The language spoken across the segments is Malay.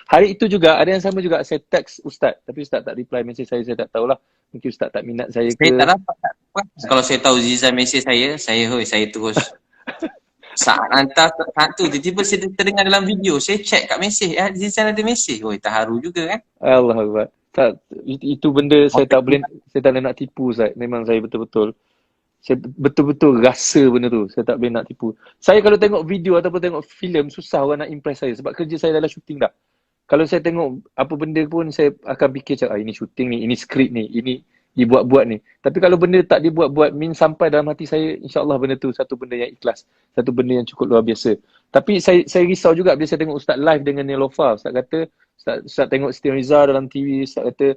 Hari itu juga ada yang sama juga, saya text Ustaz, tapi Ustaz tak reply mesej saya tak tahulah. Mungkin Ustaz tak minat saya Saya tak ke. dapat. Kalau saya tahu Zizan mesej saya terus saat hantar satu, tiba-tiba saya terdengar dalam video, saya check kat mesej, Zizan ada mesej. Oi, terharu juga kan. Allah Akbar. Tak, itu benda saya tak boleh, Orang saya tak boleh nak tipu Ustaz. Memang saya betul-betul, saya betul-betul rasa benda tu. Saya tak boleh nak tipu. Saya kalau tengok video ataupun tengok filem, susah orang nak impress saya. Sebab kerja saya adalah syuting dah. Kalau saya tengok apa benda pun, saya akan fikir macam, ini syuting ni, ini skrip ni, ini dibuat-buat ni. Tapi kalau benda tak dibuat-buat, sampai dalam hati saya, insyaAllah benda tu satu benda yang ikhlas. Satu benda yang cukup luar biasa. Tapi saya risau juga bila saya tengok Ustaz live dengan Nelofa. Ustaz kata, Ustaz tengok Siti Nurhaliza dalam TV, Ustaz kata,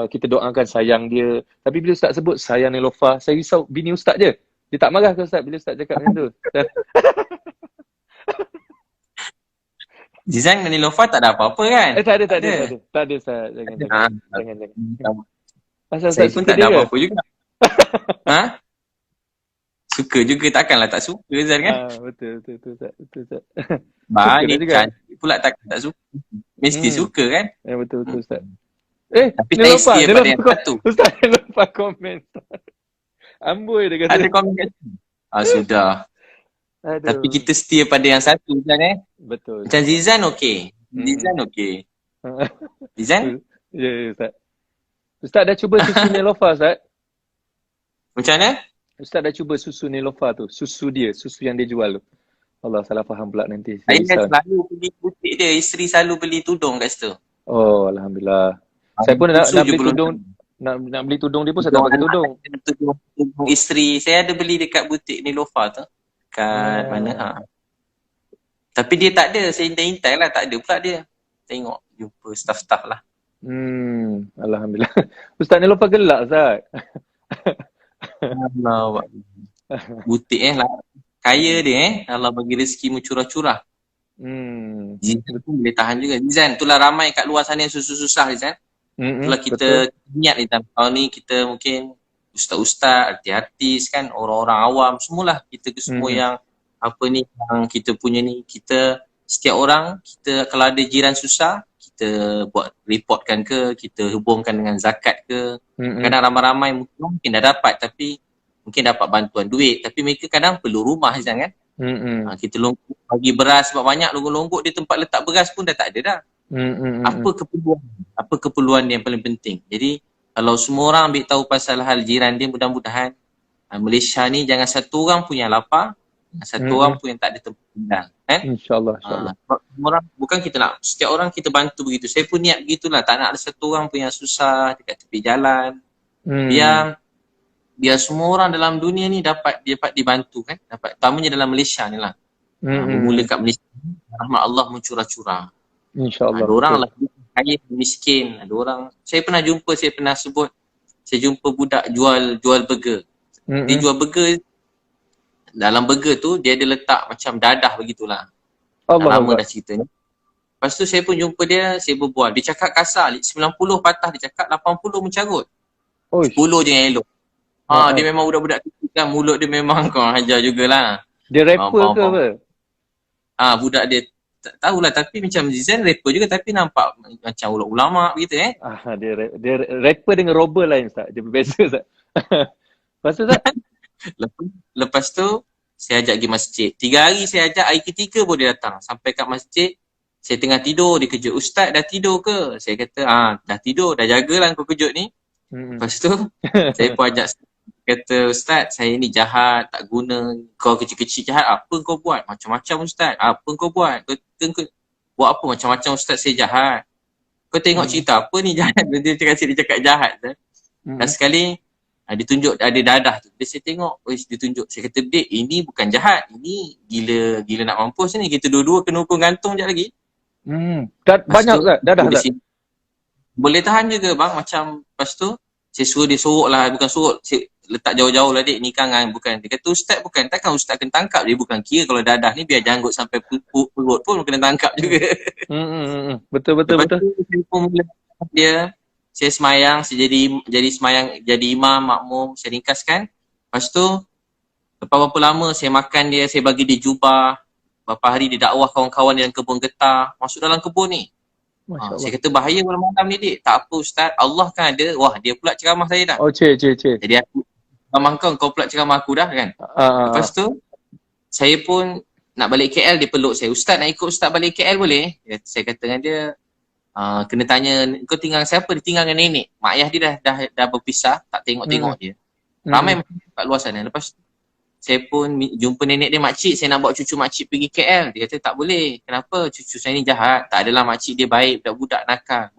kita doakan sayang dia. Tapi bila Ustaz sebut sayang Nelofa, saya risau bini Ustaz je. Dia tak marah ke Ustaz bila Ustaz cakap macam tu? Zizan dan Nilofa tak ada apa-apa kan? Tak ada, Tak tak ada, ada. tak ada. Tak ada Ustaz. Jangan, jangan. Ha, Jangan, jangan. Asal saya Ustaz pun suka tak dia ada ke? apa-apa juga. Ha? Suka juga, takkanlah tak suka Zan kan? Betul, betul, betul Ustaz. Betul Ustaz. Suka dah Baik, juga. cantik pula takkan tak suka. Mesti suka kan? Betul, betul Ustaz. Tapi tak isti daripada yang satu. Ustaz lupa komen. Amboi dia kata. Ada komen kat sini. Sudah. Aduh. Tapi kita setia pada yang satu Zan Betul. Macam Zizan okey. Zizan okey. Zizan? Ya, Ustaz. Ustaz dah cuba susu Nelofa Ustaz? Macam mana? Ustaz dah cuba susu Nelofa tu. Susu dia, susu yang dia jual tu. Allah, salah faham pula nanti. Saya selalu pergi butik dia. Isteri selalu beli tudung kat situ. Oh, Alhamdulillah. Saya pun nak beli tudung. Nak beli tudung dia pun saya tak pakai tudung. Tudung isteri. Saya ada beli dekat butik Nilofa tu. Kat mana? Tapi dia tak ada. Saya intai-intai lah. Tak ada pula dia. Tengok. Jumpa staff-staff lah. Alhamdulillah. Ustaz Nilofa gelak Ustaz. Allah. Butik lah. Kaya dia Allah bagi rezeki curah-curah. Zizan pun boleh tahan juga. Zizan, itulah ramai kat luar sana yang susah-susah Zizan. Itulah kita niat Zizan. Tahun ni kita mungkin ustaz-ustaz, artis-artis kan, orang-orang awam, semualah kita semua yang yang kita punya ni, kita setiap orang, kita kalau ada jiran susah, kita buat reportkan ke, kita hubungkan dengan zakat ke. Kadang ramai-ramai mungkin dah dapat tapi mungkin dapat bantuan duit, tapi mereka kadang perlu rumah Zizan kan. Kita longgok bagi beras sebab banyak longgok-longgok dia tempat letak beras pun dah tak ada dah. Apa keperluan yang paling penting. Jadi kalau semua orang ambil tahu pasal hal jiran dia, mudah-mudahan Malaysia ni jangan satu orang pun yang lapar, satu orang pun yang tak ada tempat tinggal kan. InsyaAllah. Orang, bukan kita nak setiap orang kita bantu begitu. Saya pun niat begitulah, tak nak ada satu orang pun yang susah dekat tepi jalan. Biar semua orang dalam dunia ni dapat dibantu kan. Dapat, terutamanya dalam Malaysia ni lah. Bermula kat Malaysia, rahmat Allah mencurah-curah. InsyaAllah. Ada orang lah kaya, miskin. Ada orang, saya pernah sebut, saya jumpa budak jual burger. Dia jual burger, dalam burger tu dia ada letak macam dadah begitulah. Lama dah cerita ni. Lepas tu saya pun jumpa dia, saya berbual. Dia cakap kasar, 90 patah dia cakap, 80 mencarut. 10 je yang elok. Dia memang budak-budak kecil kan, mulut dia memang kau hajar jugalah. Dia rapper ke apa? Budak dia tak tahulah, tapi macam Zizan rapper juga tapi nampak macam ulama begitu Dia rapper dengan robber lain Ustaz. Dia berbeza Ustaz. Lepas tu Ustaz? Lepas tu saya ajak pergi masjid. 3 hari saya ajak, hari ketiga pun dia datang. Sampai kat masjid, saya tengah tidur, dia kejut. Ustaz dah tidur ke? Saya kata, dah tidur, dah jagalah kau kejut ni. Lepas tu, saya pun ajak, kata, Ustaz, saya ni jahat, tak guna. Kau kecil-kecil jahat, apa kau buat? Macam-macam Ustaz, apa kau buat? Kau buat apa macam-macam Ustaz, saya jahat. Kau tengok cerita apa ni jahat? Dia cakap jahat. Dan sekali, dia tunjuk ada dadah tu. Dia saya tengok, dia tunjuk. Saya kata, Dek, ini bukan jahat. Ini gila nak mampus ni. Kita dua-dua kena hukum gantung sekejap lagi. Banyak tak dadah tak? Boleh tahan juga bang. Macam lepas tu, saya suruh dia sorok lah. Bukan sorok, saya letak jauh-jauh lah Dek. Ni kan bukan. Dia kata, Ustaz bukan. Takkan Ustaz kena tangkap. Dia bukan kira kalau dadah ni biar janggut sampai perut pun kena tangkap juga. Betul. Lepas tu, saya pun dia, saya semayang, saya jadi semayang, jadi imam, makmum, saya ringkaskan. Lepas tu, lepas berapa lama saya makan dia, saya bagi dia jubah. Berapa hari dia dakwah kawan-kawan dalam kebun getah, masuk dalam kebun ni. Masya Allah. Saya kata bahaya malam-malam ni dik. Tak apa Ustaz, Allah kan ada. Wah, dia pula ceramah saya dah. Oh, cik. Jadi aku ceramah kau pula ceramah aku dah kan. Lepas tu saya pun nak balik KL, dia peluk saya. Ustaz, nak ikut Ustaz balik KL boleh? Saya kata dengan dia, kena tanya, kau tinggal siapa? Dia tinggal dengan nenek. Mak ayah dia dah berpisah, tak tengok-tengok dia. Ramai kat luar sana. Lepas tu saya pun jumpa nenek dia, makcik, saya nak bawa cucu makcik pergi KL. Dia kata tak boleh. Kenapa? Cucu saya ni jahat. Tak adalah makcik dia baik, budak-budak nakal.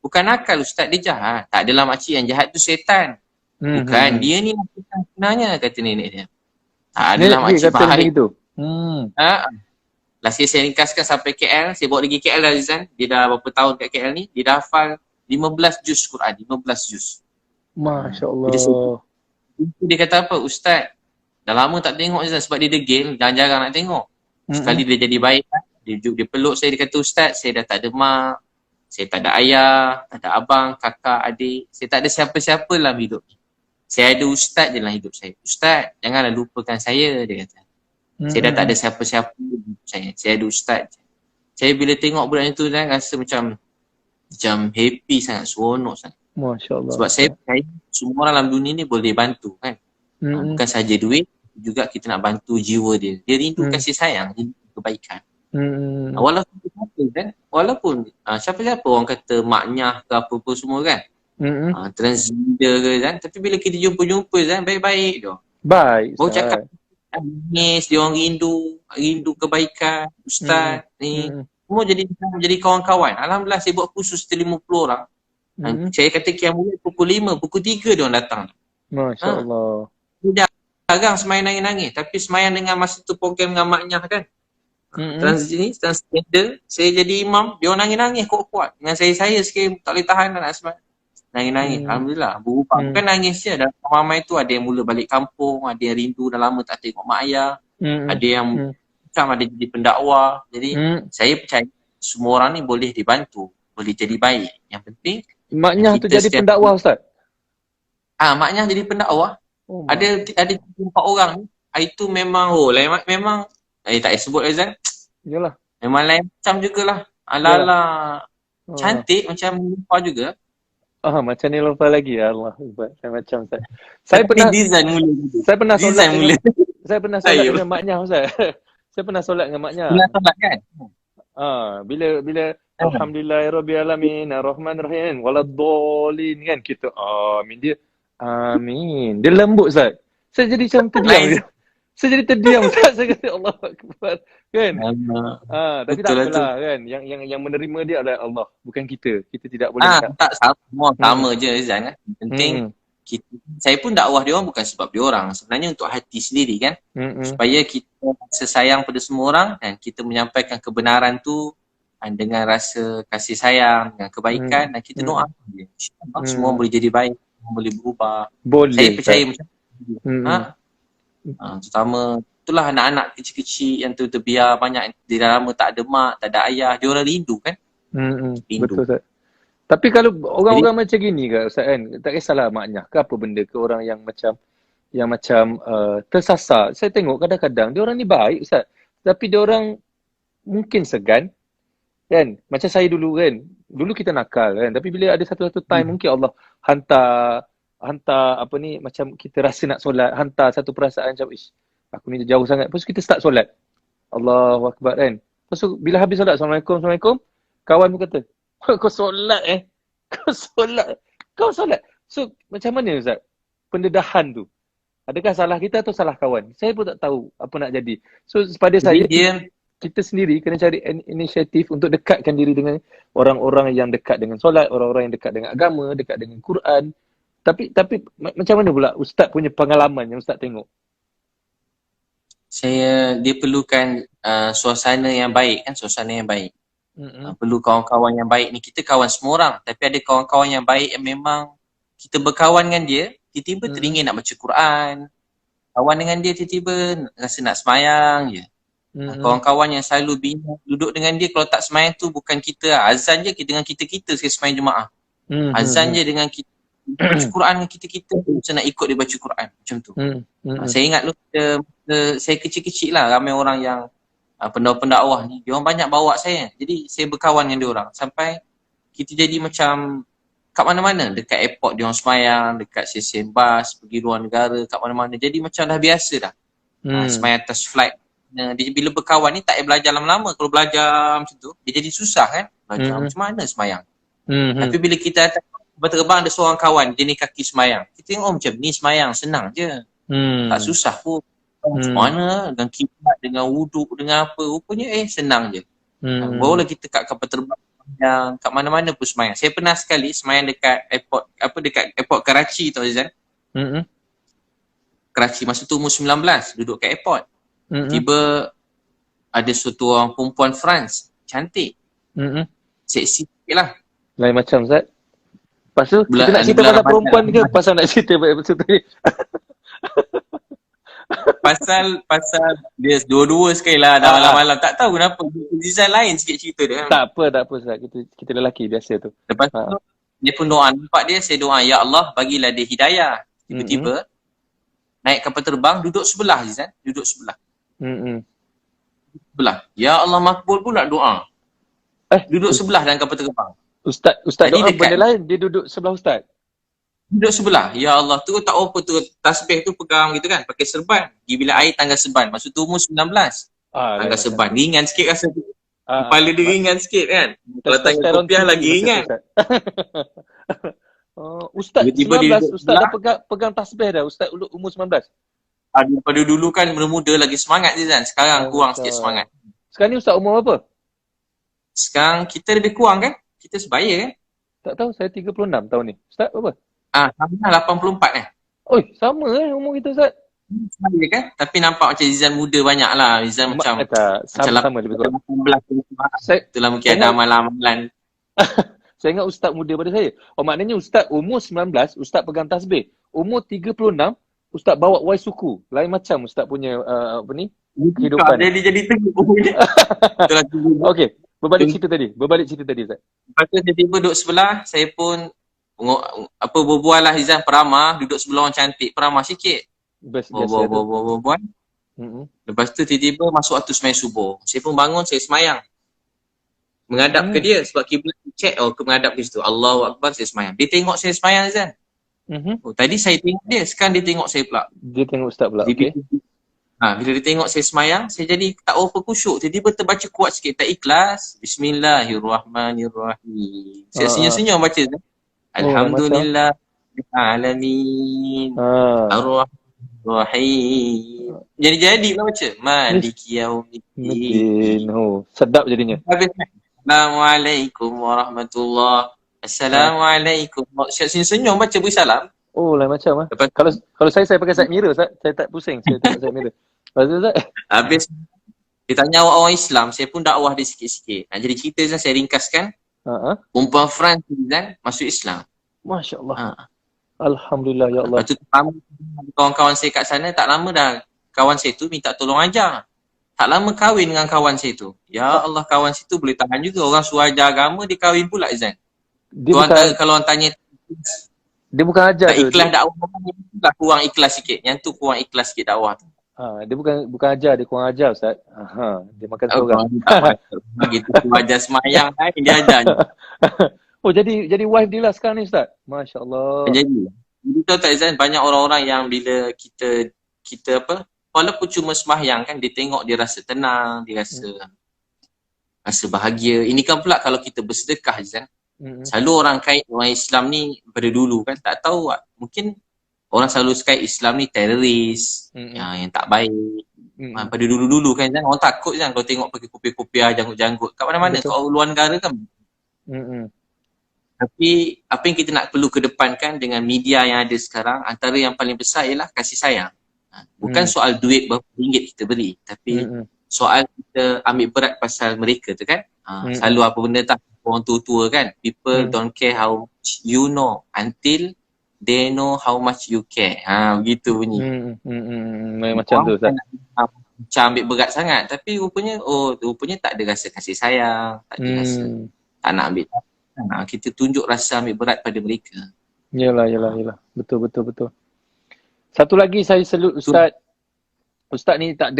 Bukan nakal Ustaz, dia jahat. Tak adalah makcik yang jahat tu setan. Bukan, dia ni setan sebenarnya, kata nenek dia. Tak adalah makcik baik. Last year saya ringkaskan sampai KL, saya bawa pergi KL dah Zizan. Dia dah berapa tahun kat KL ni, dia dah hafal 15 juz Quran, 15 juz. Masya Allah. Dia kata apa? Ustaz, dah lama tak tengok Zizan sebab dia degil, jarang-jarang nak tengok. Sekali dia jadi baik, dia peluk saya, dia kata Ustaz, saya dah tak ada mak, saya tak ada ayah, tak ada abang, kakak, adik, saya tak ada siapa-siapa dalam hidup. Saya ada Ustaz je dalam hidup saya. Ustaz, janganlah lupakan saya, dia kata. Saya dah tak ada siapa-siapa saya ada Ustaz. Saya bila tengok budak itu kan, rasa macam happy sangat, seronok sangat. Masya Allah. Sebab saya percaya semua orang dalam dunia ni boleh bantu kan. Bukan saja duit, juga kita nak bantu jiwa dia. Dia rindu kasih sayang, rindu kebaikan. Walaupun siapa-siapa orang kata maknyah ke apa-apa semua kan. Transgender ke kan. Tapi bila kita jumpa kan, baik-baik dia. Baik. Baru cakap nangis, dia orang rindu kebaikan Ustaz ni. Semua jadi kawan-kawan. Alhamdulillah saya buat kursus 50 orang. Saya kata kiam mulai pukul 5, pukul 3 dia orang datang. Masya Allah. Dia jarang semayang nangis-nangis, tapi semayang dengan masa tu program dengan maknya kan. Transgender, saya jadi imam, dia orang nangis-nangis kuat-kuat. Dengan saya sikit tak boleh tahan nak semayang. Nangis-nangis. Alhamdulillah. Berubah. Bukan nangis je. Dalam ramai tu ada yang mula balik kampung, ada yang rindu dah lama tak tengok mak ayah, ada yang macam ada jadi pendakwah. Jadi saya percaya semua orang ni boleh dibantu, boleh jadi baik. Yang penting maknya tu jadi pendakwah Ustaz? Maknya jadi pendakwah. Ada 4 orang ni. Itu memang memang tak payah sebut Azan. Yalah. Memang lain macam jugalah. Ala-ala cantik macam lupa juga. Macam ni lupa lagi ya Allah. Macam Ustaz. Saya pernah solat mula. Saya pernah solat dengan maknya Ustaz. Saya pernah solat dengan maknya. Pernah solat kan? Bila alhamdulillahirabbil alamin arrahmanirrahim waladdallin kan kita amin, dia amin. Dia lembut Ustaz. Saya jadi macam terdiam. Saya jadi terdiam Ustaz. Saya kata Allahu akbar kan. Tapi tak apalah kan. Yang menerima dia adalah Allah, bukan kita. Kita tidak boleh tak sama je Azan kan. Penting saya pun dakwah dia orang bukan sebab dia orang, sebenarnya untuk hati sendiri kan. Supaya kita sesayang pada semua orang dan kita menyampaikan kebenaran tu dengan rasa kasih sayang, dengan kebaikan dan kita doa dia. InsyaAllah semua boleh jadi baik, semua boleh berubah. Saya percaya macam tu. Terutama itulah anak-anak kecil-kecil yang tu terbiar banyak di dalam tak ada mak, tak ada ayah, dia orang rindu kan. Betul Ustaz. Tapi kalau orang-orang macam gini ke Ustaz kan, tak kisahlah maknya ke apa benda ke, orang yang macam tersasar. Saya tengok kadang-kadang dia orang ni baik Ustaz, tapi dia orang mungkin segan kan. Macam saya dulu kan, dulu kita nakal kan, tapi bila ada satu-satu time mungkin Allah hantar apa ni, macam kita rasa nak solat, hantar satu perasaan macam aku ni jauh sangat. Lepas tu kita start solat, Allahu Akbar kan. Lepas tu bila habis solat, Assalamualaikum, kawan pun kata, kau solat kau solat. So macam mana Ustaz pendedahan tu? Adakah salah kita atau salah kawan? Saya pun tak tahu apa nak jadi. So pada saya, kita sendiri kena cari inisiatif untuk dekatkan diri dengan orang-orang yang dekat dengan solat, orang-orang yang dekat dengan agama, dekat dengan Quran. Tapi macam mana pula Ustaz punya pengalaman yang Ustaz tengok? Dia perlukan suasana yang baik kan, suasana yang baik. Perlu kawan-kawan yang baik ni. Kita kawan semua orang, tapi ada kawan-kawan yang baik yang memang kita berkawan dengan dia, tiba-tiba teringin nak baca Quran. Kawan dengan dia tiba-tiba rasa nak semayang je. Kawan-kawan yang selalu bina duduk dengan dia, kalau tak semayang tu bukan kita, azan je dengan kita sekali semayang Jumaat. Azan je dengan kita, baca Quran dengan kita macam nak ikut dia baca Quran macam tu. Saya ingat saya kecil-kecil lah, ramai orang yang pendakwah ni, dia orang banyak bawa saya. Jadi saya berkawan dengan dia orang sampai kita jadi macam kat mana-mana, dekat airport dia orang semayang, dekat stesen bas, pergi luar negara, kat mana-mana. Jadi macam dah biasa dah. Semayang atas flight. Dia bila berkawan ni tak payah belajar lama-lama. Kalau belajar macam tu, dia jadi susah kan. Belajar macam mana semayang. Tapi bila kita berterbang ada seorang kawan, dia ni kaki semayang. Kita tengok macam ni semayang, senang je. Tak susah pun. Macam mana, dengan kibat, dengan wuduk, dengan apa. Rupanya senang je. Barulah kita kat kapal terbang yang kat mana-mana pun semayang. Saya pernah sekali semayang dekat airport, dekat airport Karachi tau Zan. Karachi masa tu umur 19, duduk kat airport. Tiba ada suatu orang perempuan France, cantik. Seksi sikit lah. Lain macam Zat. Lepas tu, kita nak cerita pasal perempuan ke? Pasal nak cerita pasal tu. Pasal dia dua-dua sekali lah dah malam-malam. Tak tahu kenapa. Design lain sikit cerita dia. Tak apa Zat. Kita lelaki biasa tu. Lepas tu, dia pun doa. Nampak dia, saya doa, Ya Allah, bagilah dia hidayah. Tiba-tiba, naik kapal terbang, duduk sebelah Zizan. Duduk sebelah. Sebelah. Ya Allah, makbul pula doa. Duduk sebelah dalam kapal terbang. Ustaz doa benda lain, dia duduk sebelah Ustaz. Duduk sebelah. Ya Allah, tu tak apa tu, tasbih tu pegang gitu kan, pakai serban. Pergi bila air tangga serban. Maksud tu umur 19. Tangga serban. Ringan sikit rasa tu. Kepala dia ringan sikit kan. Kalau tangga kopiah lagi ringan. Ustaz 19, Ustaz dah pegang tasbih dah, Ustaz umur 19. Daripada dulu kan muda lagi semangat je kan. Sekarang kurang sikit semangat. Sekarang ni Ustaz umur apa? Sekarang kita lebih kurang kan. Kita sebaya kan. Tak tahu, saya 36 tahun ni. Ustaz berapa? Sama 84 kan. Oi, sama umur kita Ustaz. Sama kan? Tapi nampak macam Zizan muda banyak lah. Zizan macam sama lebih kurang. 18. Itulah mungkin ada amalan-amalan. Saya ingat Ustaz muda pada saya. Maknanya Ustaz umur 19, Ustaz pegang tasbih. Umur 36, Ustaz bawa wai suku. Lain macam Ustaz punya kehidupan. Dia jadi tengok. Okey, berbalik cerita tadi Ustaz. Lepas tu tiba-tiba duduk sebelah, saya pun berbual lah Izan, peramah, duduk sebelah orang cantik, peramah sikit. Berbual. Lepas tu tiba-tiba masuk waktu semayang subuh. Saya pun bangun, saya semayang. Menghadap ke dia sebab kiblat check, menghadap ke situ. Allahu Akbar, saya semayang. Dia tengok saya semayang Izan. Tadi saya tengok dia, sekarang dia tengok saya pula. Dia tengok Ustaz pula, okey. Bila dia tengok saya semayang, saya jadi tak apa khusyuk. Tiba-tiba terbaca kuat sikit, tak ikhlas. Bismillahirrahmanirrahim. Saya senyum-senyum baca Izan. Alhamdulillah alamin. Ar-Rahim. Jadi lah baca. Maliki yaumiddin. Sedap jadinya. Assalamualaikum warahmatullahi. Assalamualaikum. Senyum baca beri salam. Lain macam ah. Kalau saya pakai side mirror Ustaz, saya tak pusing saya tengok side mirror. Habis dia tanya orang Islam, saya pun dakwah dia sikit-sikit. Jadi cerita saya ringkaskan. Perempuan France dan masuk Islam. Masya Allah. Alhamdulillah ya Allah. Lepas tu kawan-kawan saya kat sana, tak lama dah kawan saya tu minta tolong ajar. Tak lama kahwin dengan kawan saya tu. Ya Allah, kawan saya tu boleh tahan juga. Orang suruh ajar agama, dia kahwin pula Izan. Kalau orang tanya, dia bukan ajar tak ikhlas dakwah, kurang ikhlas sikit. Yang tu kurang ikhlas sikit dakwah tu. Dia bukan ajar, dia kurang ajar Ustaz. Dia makan seorang. Gitu tu ajar semayang kan, dia ajar. Jadi wife dia lah sekarang ni Ustaz. Masya Allah. Jadi tahu tak Izan, banyak orang-orang yang bila kita walaupun cuma semayang kan, dia tengok dia rasa tenang, dia rasa bahagia. Ini kan pula kalau kita bersedekah Izan. Selalu orang kait orang Islam ni pada dulu kan, tak tahu mungkin orang selalu kait Islam ni teroris, yang tak baik. Pada dulu-dulu kan Izan, orang takut Izan kalau tengok pergi kopiah-kopiah, janggut-janggut kat mana-mana. Kalau luar negara kan. Tapi apa yang kita nak perlu kedepankan dengan media yang ada sekarang, antara yang paling besar ialah kasih sayang. Bukan soal duit berapa ringgit kita beri, tapi soal kita ambil berat pasal mereka tu kan. Selalu apa benda tak, orang tua-tua kan, people don't care how much you know until they know how much you care. Begitu bunyi. Macam tu Ustaz. Macam ambil berat sangat, tapi rupanya tak ada rasa kasih sayang, tak ada rasa tak nak ambil. Kita tunjuk rasa ambil berat pada mereka. Yalah. Betul. Satu lagi saya salute Ustaz. Ustaz ni tak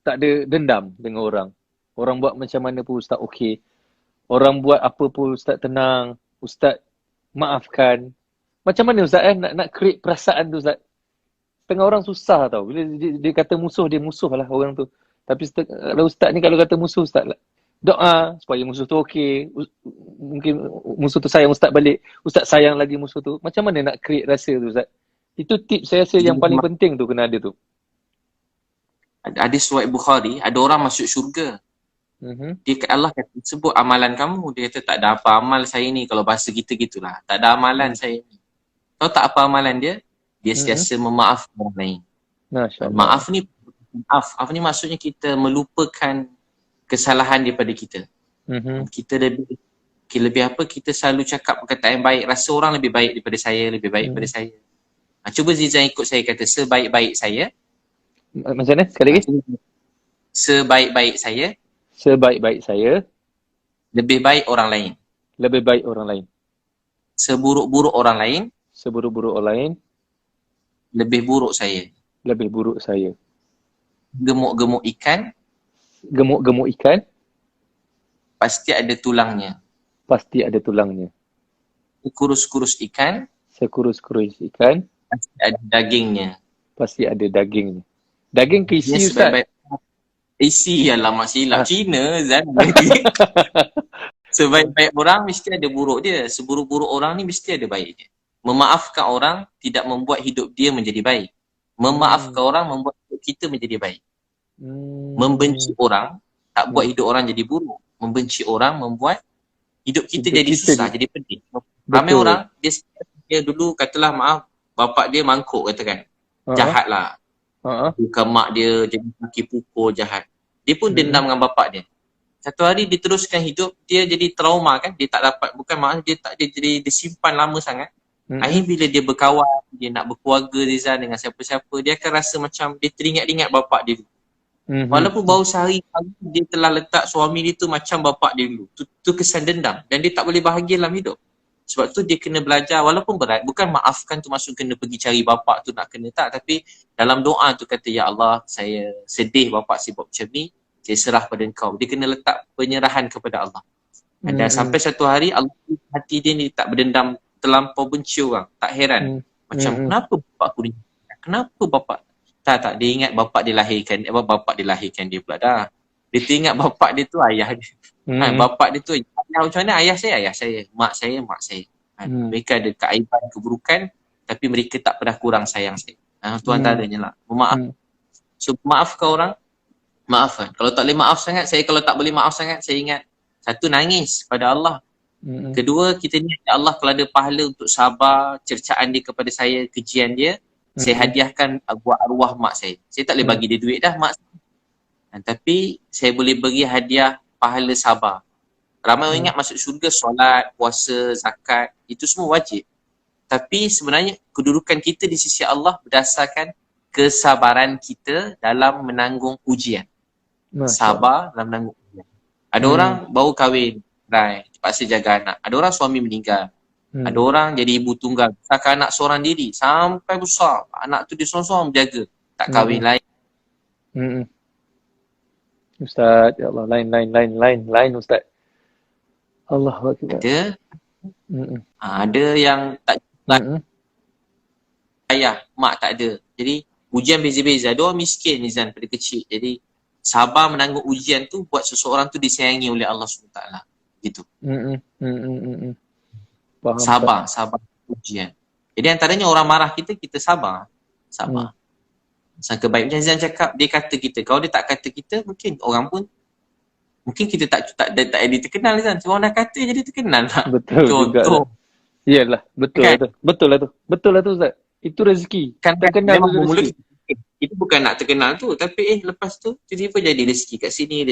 tak ada dendam dengan orang. Orang buat macam mana pun Ustaz okey. Orang buat apa pun Ustaz tenang. Ustaz maafkan. Macam mana Ustaz nak create perasaan tu Ustaz? Setengah orang susah tau. Bila dia kata musuh, dia musuh lah orang tu. Tapi kalau Ustaz ni kalau kata musuh Ustaz lah, doa supaya musuh tu okey. Mungkin musuh tu sayang Ustaz balik. Ustaz sayang lagi musuh tu. Macam mana nak create rasa tu Ustaz? Itu tips saya rasa yang paling penting tu kena ada tu. Ada riwayat Bukhari, ada orang masuk syurga. Dia Allah kata, sebut amalan kamu. Dia kata tak ada apa amal saya ni. Kalau bahasa kita gitulah. Tak ada amalan saya ni. Tahu tak apa amalan dia? Dia sentiasa memaafkan orang lain. Maaf ni maksudnya kita melupakan kesalahan daripada kita. Kita lebih apa, kita selalu cakap perkataan yang baik. Rasa orang lebih baik daripada saya, lebih baik daripada saya. Cuba Zizan ikut saya kata, sebaik-baik saya. Macam mana? Sekali lagi. Sebaik-baik saya. Sebaik-baik saya. Lebih baik orang lain. Lebih baik orang lain. Seburuk-buruk orang lain. Seburuk-buruk orang lain. Lebih buruk saya. Lebih buruk saya. Gemuk-gemuk ikan. Gemuk-gemuk ikan. Pasti ada tulangnya. Pasti ada tulangnya. Sekurus-kurus ikan. Sekurus-kurus ikan. Pasti ada dagingnya. Pasti ada dagingnya. Daging ke isi Ustaz? Isi alamak silap. Cina Zan. Sebaik-baik orang mesti ada buruk dia. Seburuk-buruk orang ni mesti ada baik dia. Memaafkan orang tidak membuat hidup dia menjadi baik. Memaafkan orang membuat hidup kita menjadi baik. Membenci orang tak buat hidup orang jadi buruk. Membenci orang membuat hidup kita jadi susah, jadi pedih. Ramai orang dia dulu katalah maaf bapak dia mangkuk katakan. Jahatlah. Bukan mak dia jadi kaki pukul jahat. Dia pun dendam dengan bapak dia. Satu hari diteruskan hidup, dia jadi trauma kan. Dia tak dapat, bukan maksud dia tak, dia jadi disimpan lama sangat. Akhirnya bila dia berkawan, dia nak berkeluarga Rizal dengan siapa-siapa, dia akan rasa macam dia teringat-ingat bapak dia dulu. Walaupun baru sehari dia telah letak suami dia tu macam bapak dia dulu. Tu kesan dendam dan dia tak boleh bahagia dalam hidup. Sebab tu dia kena belajar walaupun berat. Bukan maafkan tu maksud kena pergi cari bapak tu nak kena tak. Tapi dalam doa tu kata, Ya Allah, saya sedih bapak saya buat macam ni. Saya serah pada engkau. Dia kena letak penyerahan kepada Allah. Dan sampai satu hari Allah hati dia ni tak berdendam terlampau benci orang. Tak heran. Macam kenapa bapak aku ni? Kenapa bapak? Tak. Dia ingat bapak dia lahirkan. Bapak dia lahirkan dia pula dah. Dia teringat bapak dia tu ayah dia. Bapak dia tu macam mana ayah saya, mak saya. Mereka ada keaiban, keburukan, tapi mereka tak pernah kurang sayang saya. Tu antaranya lah. Memaaf. So maafkan orang, maafkan. Kalau tak boleh maaf sangat, kalau tak boleh maaf sangat, saya ingat satu, nangis pada Allah. Kedua, kita ni ya Allah kalau ada pahala untuk sabar cercaan dia kepada saya, kejian dia, saya hadiahkan buat arwah mak saya. Saya tak boleh bagi dia duit dah mak saya. Tapi saya boleh bagi hadiah pahala sabar. Ramai orang ingat masuk syurga solat, puasa, zakat, itu semua wajib. Tapi sebenarnya kedudukan kita di sisi Allah berdasarkan kesabaran kita dalam menanggung ujian. Sabar dalam menanggung ujian. Ada orang baru kahwin, terpaksa jaga anak. Ada orang suami meninggal. Ada orang jadi ibu tunggal, besarkan anak seorang diri sampai besar. Anak tu dia seorang-seorang berjaga, tak kahwin lain. Ustaz, ya Allah, lain Ustaz. Allahu Akbar. Ada yang tak ayah, mak tak ada. Jadi ujian beza-beza. Ada orang miskin Nizan pada kecil. Jadi sabar menanggung ujian tu buat seseorang tu disayangi oleh Allah SWT. Gitu. Faham, sabar ujian. Jadi antaranya orang marah kita sabar. Sangka baik. Macam Zan cakap, dia kata kita. Kalau dia tak kata kita, mungkin orang pun mungkin kita tak jadi terkenal Zan. Cuma orang dah kata jadi terkenal lah. Betul juga. Iyalah, betul kan? Betul lah tu Ustaz. Itu rezeki. Terkenal tu rezeki. Itu bukan nak terkenal tu, tapi lepas tu tiba-tiba jadi rezeki kat sini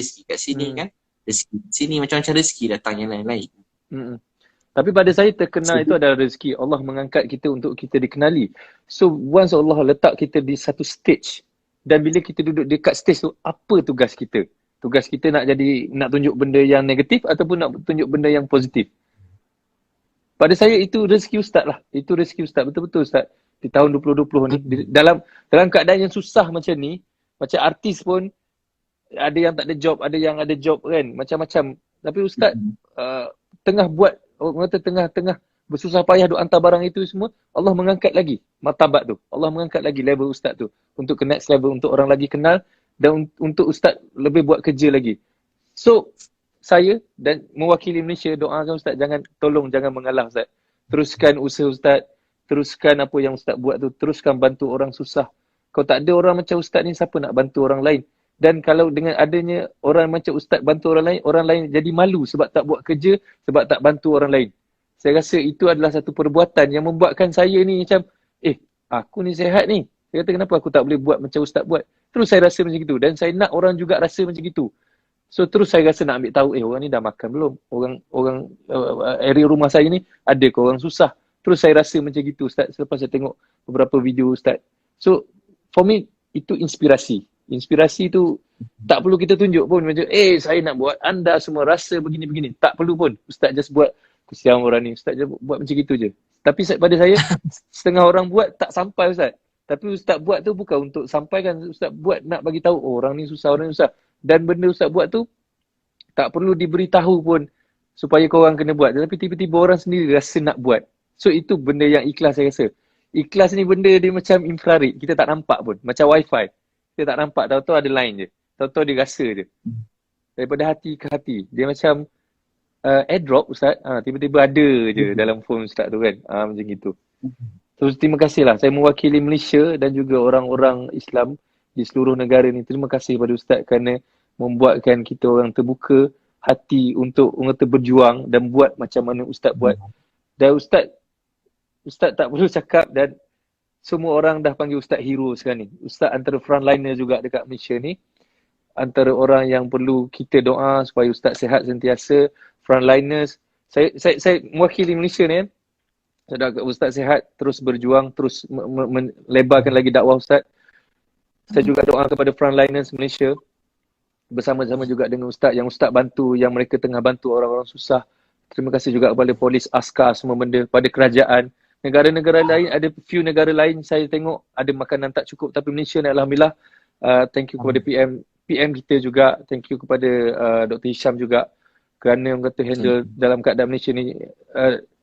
kan. Rezeki sini macam-macam rezeki datang yang lain-lain. Tapi pada saya terkenal itu adalah rezeki. Allah mengangkat kita untuk kita dikenali. So once Allah letak kita di satu stage, dan bila kita duduk dekat stage tu, apa tugas kita? Tugas kita nak tunjuk benda yang negatif ataupun nak tunjuk benda yang positif? Pada saya itu rezeki Ustaz lah. Itu rezeki Ustaz. Betul-betul Ustaz. Di tahun 2020 ni, dalam keadaan yang susah macam ni, macam artis pun ada yang tak ada job, ada yang ada job kan, macam-macam. Tapi Ustaz tengah buat, orang kata tengah bersusah payah duk hantar barang itu semua, Allah mengangkat lagi martabat tu. Allah mengangkat lagi level Ustaz tu untuk ke next level, untuk orang lagi kenal dan untuk Ustaz lebih buat kerja lagi. So, saya dan mewakili Malaysia doakan Ustaz, tolong jangan mengalah Ustaz. Teruskan usaha Ustaz, teruskan apa yang Ustaz buat tu, teruskan bantu orang susah. Kalau tak ada orang macam Ustaz ni, siapa nak bantu orang lain? Dan kalau dengan adanya orang macam Ustaz bantu orang lain jadi malu sebab tak buat kerja, sebab tak bantu orang lain. Saya rasa itu adalah satu perbuatan yang membuatkan saya ni macam, aku ni sihat ni. Saya kata kenapa aku tak boleh buat macam Ustaz buat. Terus saya rasa macam itu. Dan saya nak orang juga rasa macam itu. So terus saya rasa nak ambil tahu, orang ni dah makan belum? Orang area rumah saya ni, ada ke orang susah? Terus saya rasa macam gitu Ustaz, selepas saya tengok beberapa video Ustaz. So, for me, itu inspirasi. Inspirasi tu tak perlu kita tunjuk pun macam, saya nak buat, anda semua rasa begini-begini. Tak perlu pun. Ustaz just buat, kesian orang ni. Ustaz just buat macam gitu je. Tapi pada saya, setengah orang buat tak sampai Ustaz. Tapi Ustaz buat tu bukan untuk sampaikan. Ustaz buat nak bagi tahu, orang ni susah, orang ni susah. Dan benda Ustaz buat tu, tak perlu diberitahu pun supaya korang kena buat. Tetapi tiba-tiba orang sendiri rasa nak buat. So itu benda yang ikhlas saya rasa. Ikhlas ni benda dia macam infrared. Kita tak nampak pun. Macam wifi. Kita tak nampak, tahu-tahu ada line je. Tahu-tahu dia rasa je. Daripada hati ke hati. Dia macam airdrop Ustaz. Tiba-tiba ada je dalam phone Ustaz tu kan. Macam gitu. So terima kasih lah. Saya mewakili Malaysia dan juga orang-orang Islam di seluruh negara ni. Terima kasih kepada Ustaz kerana membuatkan kita orang terbuka hati untuk berjuang dan buat macam mana Ustaz buat. Dan Ustaz tak perlu cakap dan semua orang dah panggil Ustaz hero sekarang ni. Ustaz antara frontliner juga dekat Malaysia ni. Antara orang yang perlu kita doa supaya Ustaz sihat sentiasa. Frontliners. Saya mewakili Malaysia ni kan. Saya doakan Ustaz sihat, terus berjuang, terus melebarkan lagi dakwah Ustaz. Saya juga doa kepada frontliners Malaysia. Bersama-sama juga dengan Ustaz, yang Ustaz bantu, yang mereka tengah bantu orang-orang susah. Terima kasih juga kepada polis, askar, semua benda, pada kerajaan. Negara-negara lain, ada few negara lain saya tengok ada makanan tak cukup, tapi Malaysia ni Alhamdulillah. Thank you kepada PM kita juga, thank you kepada Dr. Hisham juga kerana orang kata handle dalam keadaan Malaysia ni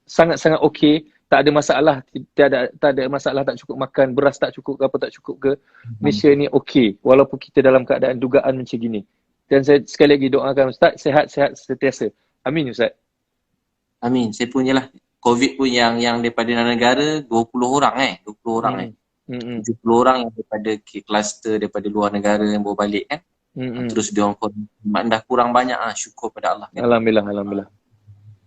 sangat-sangat okey, tak ada masalah, tak ada masalah tak cukup makan, beras tak cukup ke apa tak cukup ke. Malaysia ni okey walaupun kita dalam keadaan dugaan macam gini. Dan saya sekali lagi doakan Ustaz sihat-sihat sentiasa. Amin Ustaz. Amin. Saya punyalah COVID pun yang daripada negara 20 orang 20 orang 70 orang yang daripada kluster daripada luar negara yang bawa balik kan. Terus dia orang dah kurang banyak syukur pada Allah kan. Alhamdulillah.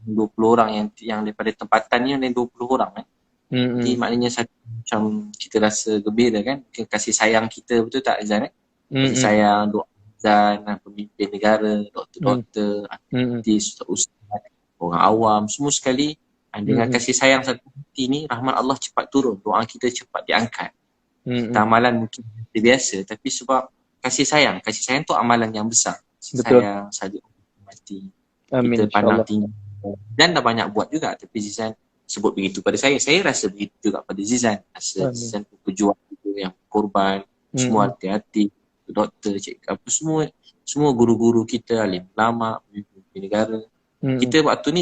20 orang yang daripada tempatan ni ada 20 orang kan. Jadi maknanya macam kita rasa gembira kan. Mungkin kasih sayang kita, betul tak Azan kan? Kasih sayang doa Azan, pemimpin negara, doktor-doktor, artis, ustaz, orang awam, semua sekali dengan kasih sayang satu hati ni, rahmat Allah cepat turun, doa kita cepat diangkat. Kita amalan mungkin biasa, tapi sebab kasih sayang tu amalan yang besar. Kasih sayang, saling mati, kita pandang tinggi. Dan dah banyak buat juga, tapi Zizan sebut begitu pada saya rasa begitu juga pada Zizan. Rasa Zizan berjuang juga, yang korban, semua hati-hati, doktor, cikgu, apa semua guru-guru kita, alim ulama, pemimpin negara. Kita waktu ni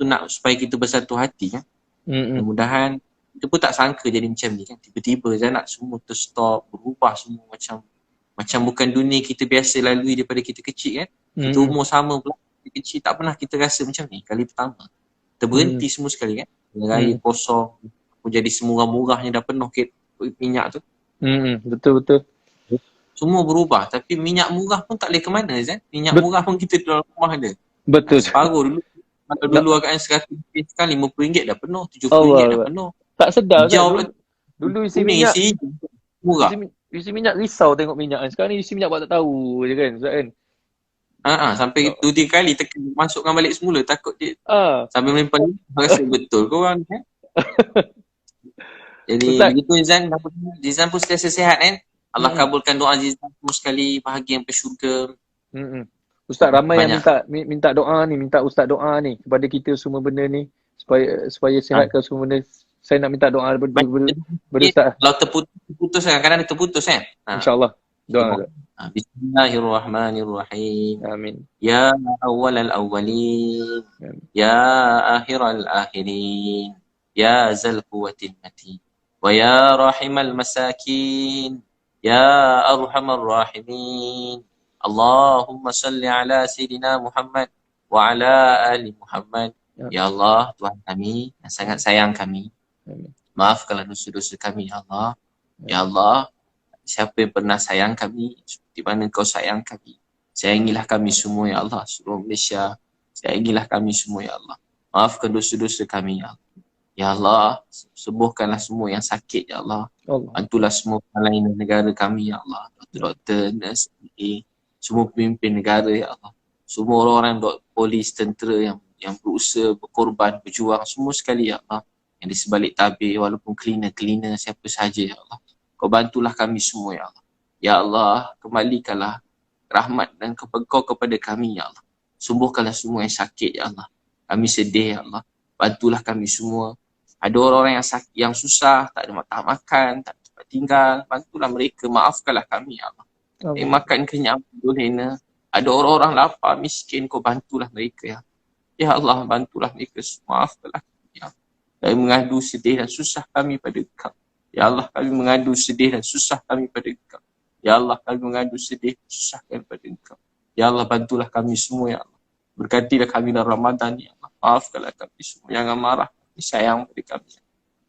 nak supaya kita bersatu hati kan. Mudah-mudahan kita pun tak sangka jadi macam ni kan. Tiba-tiba nak semua terstop, berubah semua macam bukan dunia kita biasa lalui daripada kita kecil kan. Kita umur sama pula, kita kecil tak pernah kita rasa macam ni kali pertama. Terberhenti semua sekali kan. Raya kosong, pun jadi semua murahnya dah penuh minyak tu. Betul. Semua berubah, tapi minyak murah pun tak boleh ke mana Zan. Minyak murah pun kita dalam rumah ada. Betul. Separuh dulu. Kalau dulu agaknya RM100 sekarang RM50 dah penuh, RM70 dah penuh. Tak sedar kan? Dulu isi minyak murah. Isi minyak risau tengok minyak kan. Sekarang ni isi minyak buat tak tahu je kan Ustaz kan. Sampai 2-3 kali masukkan balik semula, takut dia sampai menyimpan rasa betul korang kan. Jadi begitu Zizan pun sentiasa sihat kan. Allah kabulkan doa Zizan semua sekali, bahagia sampai syurga. Ustaz ramai yang minta doa ni, minta Ustaz doa ni kepada kita semua benda ni supaya sihatkan semua benda. Saya nak minta doa benda Ustaz. Kalau terputus kadang-kadang dia terputus kan. InsyaAllah. Doa. Bismillahirrahmanirrahim. Amin. Ya awwalal awwalin. Ya akhiral akhirin. Ya zal quwwatil matin. Wa ya rahimal masakin. Ya arhamar rahimin. Allahumma salli ala Sayyidina Muhammad wa ala ali Muhammad. Ya Allah, Tuhan kami yang sangat sayang kami. Maafkanlah dosa-dosa kami, ya Allah. Ya Allah, siapa yang pernah sayang kami, seperti mana Kau sayang kami. Sayangilah kami semua, ya Allah. Seluruh Malaysia, sayangilah kami semua, ya Allah. Maafkan dosa-dosa kami, ya Allah. Ya Allah, sembuhkanlah semua yang sakit, ya Allah. Bantulah semua lain negara kami, ya Allah. Doktor, nurse, semua pemimpin negara, ya Allah. Semua orang-orang polis, tentera yang berusaha, berkorban, berjuang, semua sekali, ya Allah. Yang di sebalik tabir, walaupun cleaner, siapa sahaja, ya Allah. Kau bantulah kami semua, ya Allah. Ya Allah, kembalikanlah rahmat dan Kau kepada kami, ya Allah. Sembuhkanlah semua yang sakit, ya Allah. Kami sedih, ya Allah. Bantulah kami semua. Ada orang-orang yang sakit, yang susah, tak ada makan, tak ada tempat tinggal. Bantulah mereka, maafkanlah kami, ya Allah. Makan kenyang, boleh. Ada orang-orang lapar, miskin, Kau bantulah mereka, ya. Ya Allah, bantulah mereka, maafkanlah kami, ya Allah. Kami mengadu sedih dan susah kami pada Kau. Ya Allah, kami mengadu sedih dan susah kami pada Engkau. Ya Allah, kami mengadu sedih dan susah kami pada Engkau. Ya Allah, bantulah kami semua, ya Allah. Berkatilah kami dalam Ramadan, ya Allah. Maafkanlah kami semua. Jangan marah, kami sayang pada kami.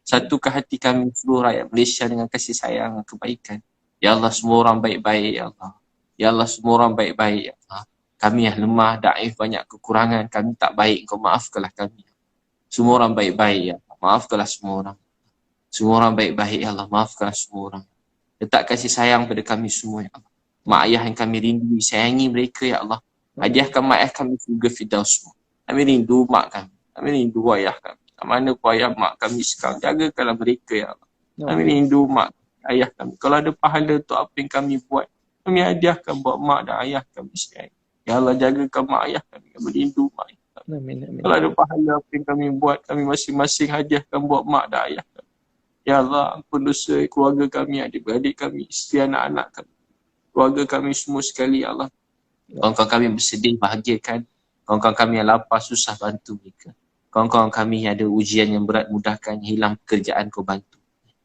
Satukan hati kami seluruh rakyat Malaysia dengan kasih sayang dan kebaikan. Ya Allah, semua orang baik-baik, ya Allah. Ya Allah, semua orang baik-baik, ya Allah. Kami yang lemah, daif, banyak kekurangan. Kami tak baik, Kau maafkanlah kami. Semua orang baik-baik, ya Allah. Maafkanlah semua orang. Semua orang baik-baik, ya Allah. Maafkanlah semua orang. Letak kasih sayang pada kami semua, ya Allah. Mak ayah yang kami rindu, sayangi mereka, ya Allah. Hadiahkan mak ayah kami surga firdaus semua. Kami rindu mak kami. Kami rindu ayah kami. Mana pun ayah mak kami sekarang, jagakanlah mereka, ya Allah. Kami rindu mak ayah kami. Kalau ada pahala untuk apa yang kami buat, kami hadiahkan buat mak dan ayah kami sekalian. Ya Allah, jagakan mak ayah kami. Kami rindu mak ayah kami. Amin. Kalau ada pahala apa yang kami buat, kami masing-masing hadiahkan buat mak dan ayah kami. Ya Allah, ampun dosa keluarga kami, adik-beradik kami, isteri anak-anak kami. Keluarga kami semua sekali, ya Allah. Kawan-kawan kami bersedih, bahagiakan. Kawan-kawan kami yang lapar, susah, bantu mereka. Kawan-kawan kami yang ada ujian yang berat, mudahkan. Hilang pekerjaan, Kau bantu.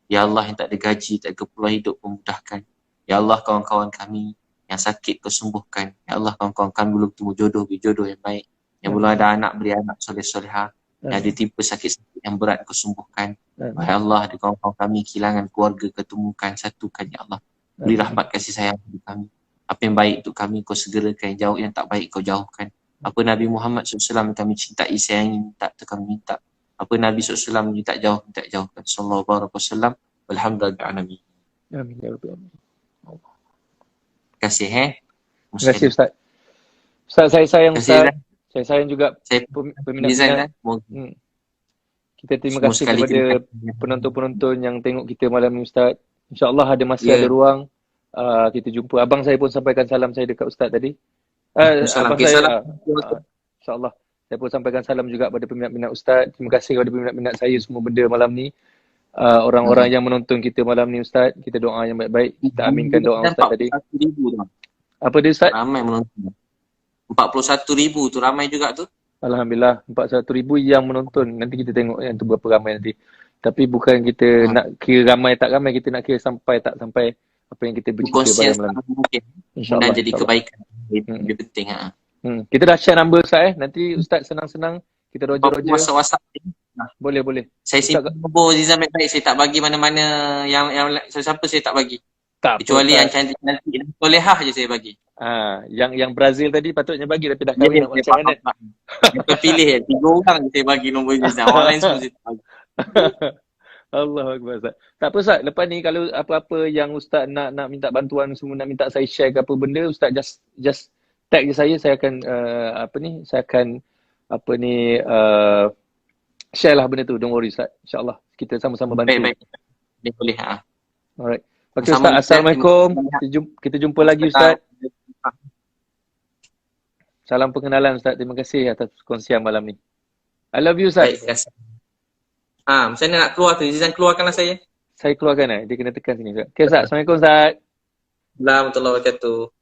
Ya Allah, yang tak ada gaji, tak ada keperluan hidup, Kau mudahkan. Ya Allah, kawan-kawan kami yang sakit, Kau sembuhkan. Ya Allah, kawan-kawan kami belum temu jodoh yang baik. Yang belum ada anak, beri anak soleh-solehah. Yang ada tipe sakit-sakit yang berat, Kau sembuhkan. Ya Allah, di kawan-kawan kami kehilangan keluarga, ketemukan, satukan, ya Allah. Beri rahmat kasih sayang kepada kami. Apa yang baik untuk kami, Kau segerakan. Yang jauh, yang tak baik, Kau jauhkan. Apa Nabi Muhammad SAW kami cintai, sayangi, minta, kami minta. Apa Nabi SAW minta jauhkan. Sallallahu alaihi wasallam. Alhamdulillah. Amin. Amin. Terima kasih. Terima kasih, Ustaz. Ustaz, saya sayang Ustaz. Saya sayang juga peminat-peminat. Kita terima kasih kepada penonton-penonton yang tengok kita malam ni, Ustaz. InsyaAllah ada masa, ada ruang. Kita jumpa. Abang saya pun sampaikan salam saya dekat Ustaz tadi. Abang saya, InsyaAllah. Saya pun sampaikan salam juga pada peminat-peminat Ustaz. Terima kasih kepada peminat-peminat saya semua benda malam ni. Orang-orang yang menonton kita malam ni, Ustaz. Kita doa yang baik-baik. Kita aminkan doa Ustaz tadi. 41,000 tu. Apa dia, Ustaz? Ramai menonton. 41,000 tu, ramai juga tu. Alhamdulillah, 41,000 yang menonton. Nanti kita tengok yang tu berapa ramai nanti. Tapi bukan kita nak kira ramai tak ramai, kita nak kira sampai tak sampai apa yang kita bercerita pada malam ni. InsyaAllah. Dan jadi kebaikan. Lebih penting. Kita dah share number, Ustaz. Nanti Ustaz senang-senang kita roger-roger. WhatsApp. Boleh. Saya simpan nombor Zizan baik-baik. Saya tak bagi mana-mana yang siapa saya tak bagi. Tak, kecuali yang cantik-cantik dan solehah je saya bagi. Yang Brazil tadi patutnya bagi tapi dah kahwin, nak buat macam mana? Kita pilih 3 orang saya bagi nombor Zizan. Orang lain semua saya tak bagi. Allahuakbar, Ustaz. Tak apa, Ustaz. Lepas ni kalau apa-apa yang Ustaz nak minta bantuan semua, nak minta saya share ke apa benda, Ustaz just tag je saya akan saya akan share lah benda tu. Don't worry, Ustaz. InsyaAllah kita sama-sama bantu. Baik. Dia boleh. Alright. Okay, Ustaz. Assalamualaikum. Kita jumpa lagi, Ustaz. Salam pengenalan, Ustaz. Terima kasih atas kongsian malam ni. I love you, Ustaz. Baik, macam mana nak keluar tu? Zizan keluarkanlah saya. Saya keluarkan Dia kena tekan sini, Ustaz. Okay, Ustaz. Assalamualaikum, Ustaz. Assalamualaikum warahmatullahi wabarakatuh.